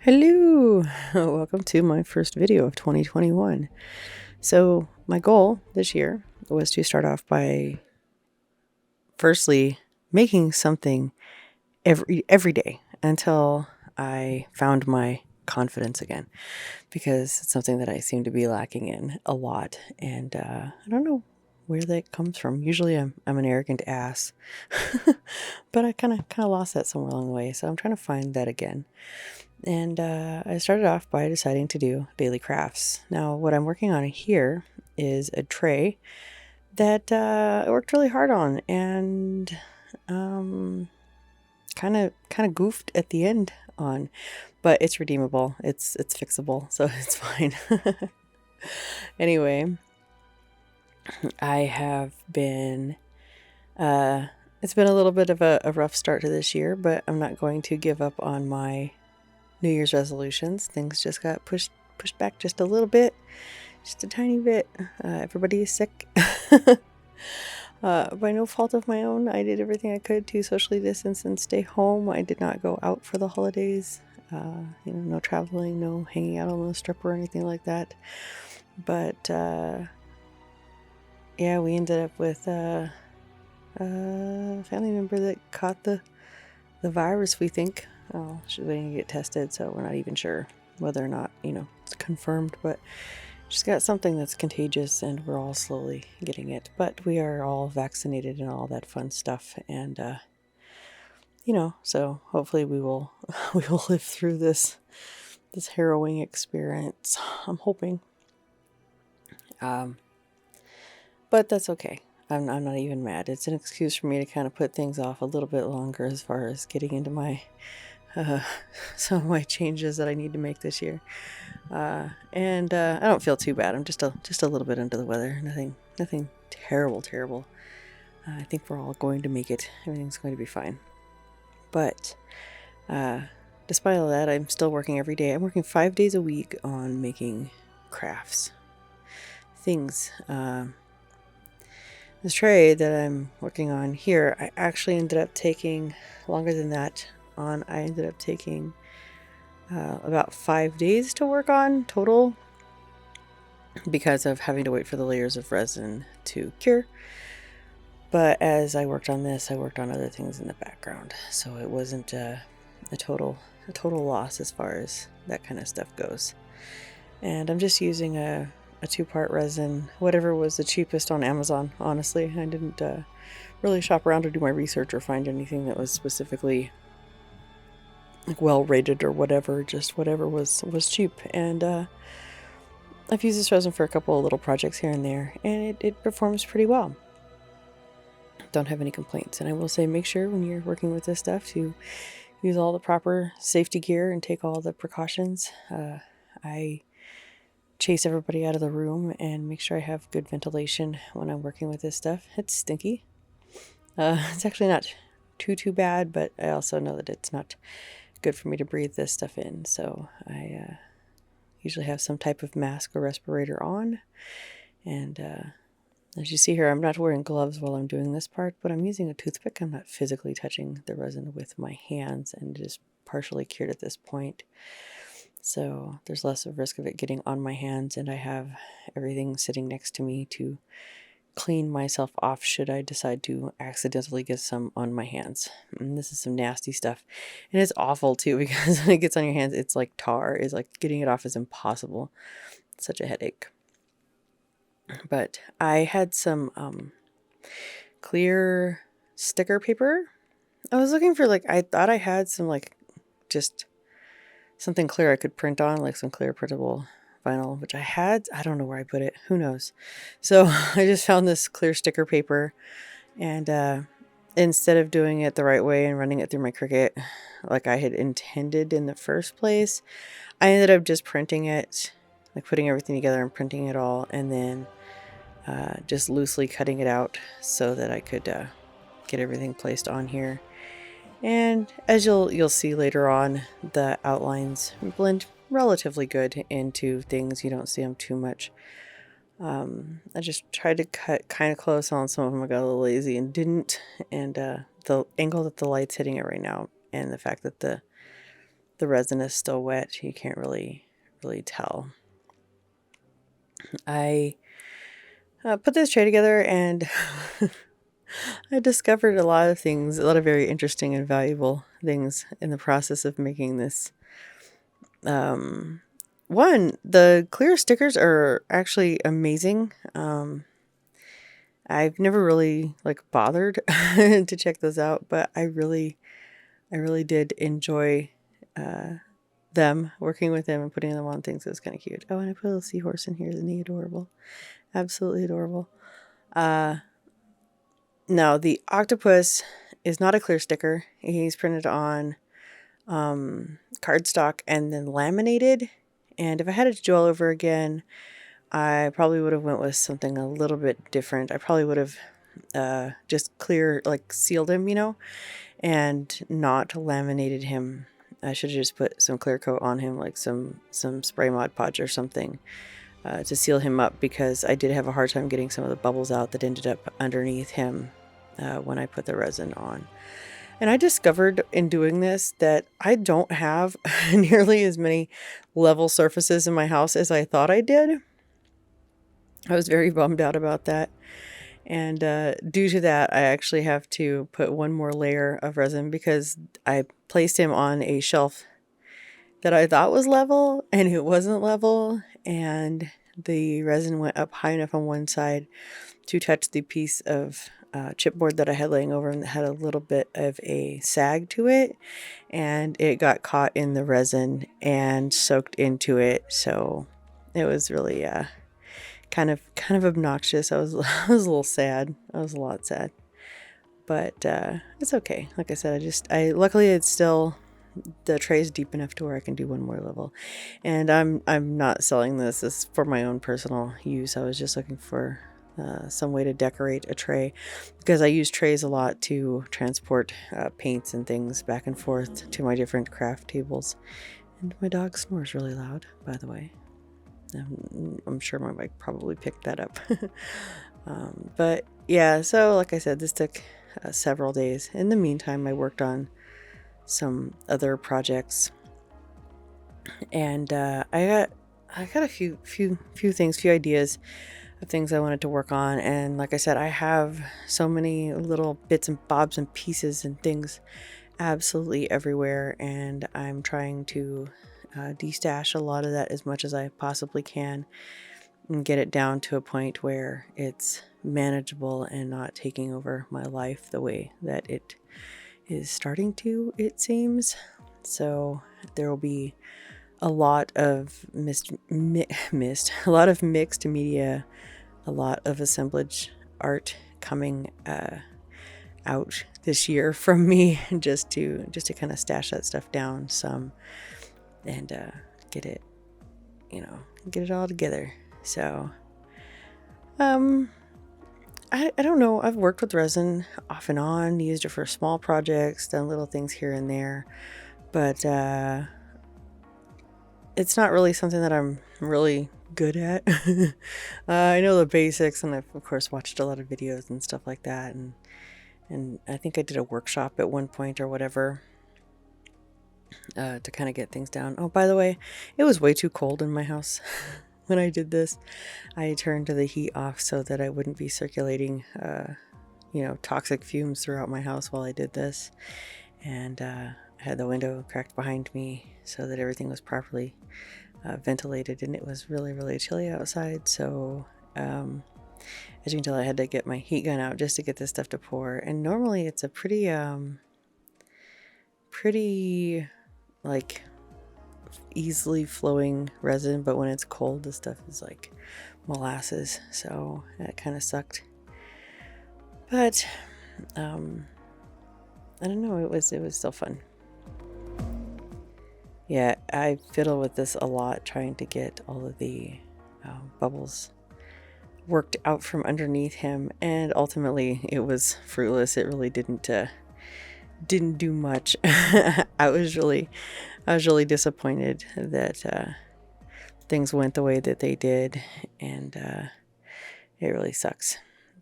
Hello, welcome to my first video of 2021. So my goal this year was to start off by firstly making something every day until I found my confidence again, because it's something that I seem to be lacking in a lot, and I don't know where that comes from. Usually I'm an arrogant ass, but I kind of lost that somewhere along the way, so I'm trying to find that again. And I started off by deciding to do daily crafts. Now, what I'm working on here is a tray that I worked really hard on, and kind of goofed at the end on, but it's redeemable. It's fixable, so it's fine. Anyway, I have been. It's been a little bit of a rough start to this year, but I'm not going to give up on my New Year's resolutions. Things just got pushed back just a little bit, just a tiny bit. Everybody is sick. By no fault of my own. I did everything I could to socially distance and stay home. I did not go out for the holidays. No traveling, no hanging out on the strip or anything like that. But yeah, we ended up with a family member that caught the virus, we think. Oh, she's waiting to get tested, so we're not even sure whether or not, it's confirmed, but she's got something that's contagious, and we're all slowly getting it. But we are all vaccinated and all that fun stuff, and so hopefully we will live through this harrowing experience. I'm hoping. But that's okay. I'm not even mad. It's an excuse for me to kind of put things off a little bit longer as far as getting into my some of my changes that I need to make this year. And I don't feel too bad. I'm just a little bit under the weather. Nothing terrible. I think we're all going to make it. Everything's going to be fine. But despite all that, I'm still working every day. I'm working 5 days a week on making crafts. Things. This tray that I'm working on here, I actually ended up taking longer than that on. I ended up taking about 5 days to work on total, because of having to wait for the layers of resin to cure. But as I worked on this, I worked on other things in the background, so it wasn't a total loss as far as that kind of stuff goes. And I'm just using a 2-part resin, whatever was the cheapest on Amazon. Honestly, I didn't really shop around to do my research or find anything that was specifically well rated or whatever. Just whatever was cheap. And I've used this resin for a couple of little projects here and there, and it performs pretty well. Don't have any complaints. And I will say, make sure when you're working with this stuff to use all the proper safety gear and take all the precautions. I chase everybody out of the room and make sure I have good ventilation when I'm working with this stuff. It's stinky. It's actually not too bad, but I also know that it's not good for me to breathe this stuff in. So I usually have some type of mask or respirator on. And as you see here, I'm not wearing gloves while I'm doing this part, but I'm using a toothpick. I'm not physically touching the resin with my hands, and it is partially cured at this point. So there's less of a risk of it getting on my hands, and I have everything sitting next to me to clean myself off should I decide to accidentally get some on my hands. And this is some nasty stuff. And it's awful too, because when it gets on your hands, it's like tar. It's like getting it off is impossible. It's such a headache. But I had some clear sticker paper. I was looking for, I thought I had some just something clear I could print on, like some clear printable vinyl, which I had. I don't know where I put it. Who knows? So I just found this clear sticker paper, and instead of doing it the right way and running it through my Cricut like I had intended in the first place, I ended up just printing it, like putting everything together and printing it all, and then just loosely cutting it out so that I could get everything placed on here. And as you'll see later on, the outlines blend relatively good into things. You don't see them too much. I just tried to cut kind of close on some of them. I got a little lazy and didn't. And the angle that the light's hitting it right now, and the fact that the the resin is still wet. You can't really tell. I put this tray together, and I discovered a lot of things, a lot of very interesting and valuable things in the process of making this. One, the clear stickers are actually amazing. I've never really bothered to check those out, but I really did enjoy them, working with them and putting them on things. It was kind of cute. Oh, and I put a little seahorse in here. Isn't he adorable? Absolutely adorable. Now, the octopus is not a clear sticker. He's printed on cardstock and then laminated. And if I had it to do all over again, I probably would have went with something a little bit different. I probably would have just sealed him, and not laminated him. I should have just put some clear coat on him, like some spray Mod Podge or something, to seal him up, because I did have a hard time getting some of the bubbles out that ended up underneath him when I put the resin on. And I discovered in doing this that I don't have nearly as many level surfaces in my house as I thought I did. I was very bummed out about that. And due to that, I actually have to put one more layer of resin, because I placed him on a shelf that I thought was level, and it wasn't level. And the resin went up high enough on one side to touch the piece of chipboard that I had laying over, and that had a little bit of a sag to it, and it got caught in the resin and soaked into it. So it was really kind of obnoxious. I was I was a little sad. I was a lot sad, but it's okay. Like I said, luckily it's still, the tray is deep enough to where I can do one more level. And I'm not selling this. This is for my own personal use. I was just looking for some way to decorate a tray, because I use trays a lot to transport paints and things back and forth to my different craft tables. And my dog snores really loud, by the way. I'm sure my mic probably picked that up. But yeah, so like I said, this took several days. In the meantime, I worked on some other projects, and I got a few ideas of things I wanted to work on. And like I said, I have so many little bits and bobs and pieces and things absolutely everywhere, and I'm trying to destash a lot of that as much as I possibly can, and get it down to a point where it's manageable and not taking over my life the way that it is starting to, it seems. So there will be a lot of a lot of mixed media, a lot of assemblage art coming out this year from me, just to kind of stash that stuff down some, and get it all together. So I don't know. I've worked with resin off and on, used it for small projects, done little things here and there, but it's not really something that I'm really good at. I know the basics, and I've of course watched a lot of videos and stuff like that, and I think I did a workshop at one point or whatever to kind of get things down. Oh, by the way, it was way too cold in my house when I did this. I turned the heat off so that I wouldn't be circulating toxic fumes throughout my house while I did this, and I had the window cracked behind me so that everything was properly ventilated, and it was really, really chilly outside. So as you can tell, I had to get my heat gun out just to get this stuff to pour. And normally it's a pretty like easily flowing resin, but when it's cold, the stuff is like molasses, so that kind of sucked. But I don't know, it was still fun. Yeah, I fiddle with this a lot, trying to get all of the bubbles worked out from underneath him, and ultimately it was fruitless. It really didn't do much. I was really disappointed that things went the way that they did, and it really sucks.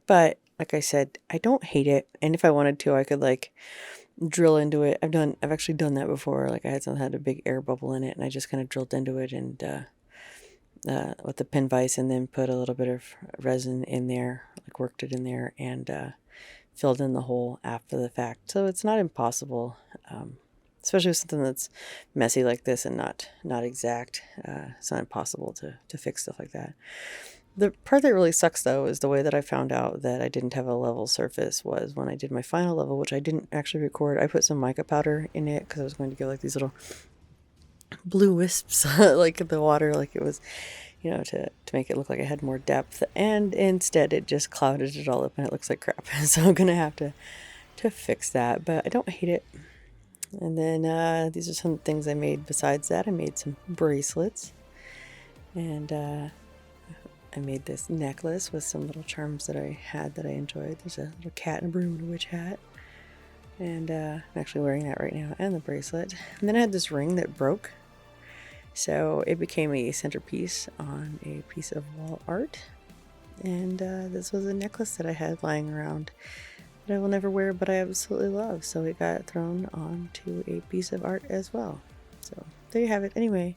But like I said, I don't hate it, and if I wanted to, I could drill into it. I've actually done that before. Like I had something that had a big air bubble in it, and I just kind of drilled into it and with the pin vise, and then put a little bit of resin in there, like worked it in there, and filled in the hole after the fact. So it's not impossible, especially with something that's messy like this and not exact. It's not impossible to fix stuff like that. The part that really sucks, though, is the way that I found out that I didn't have a level surface was when I did my final level, which I didn't actually record. I put some mica powder in it because I was going to get like these little blue wisps like in the water, like it was, to make it look like it had more depth, and instead it just clouded it all up and it looks like crap. So I'm gonna have to fix that, but I don't hate it. And then these are some things I made besides that. I made some bracelets, and I made this necklace with some little charms that I had that I enjoyed. There's a little cat and a broom and a witch hat, and I'm actually wearing that right now, and the bracelet. And then I had this ring that broke, so it became a centerpiece on a piece of wall art. And this was a necklace that I had lying around that I will never wear, but I absolutely love. So it got thrown onto a piece of art as well. So there you have it. Anyway,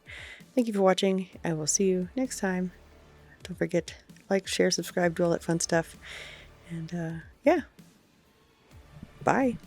thank you for watching. I will see you next time. Don't forget, like, share, subscribe, do all that fun stuff. And yeah, bye.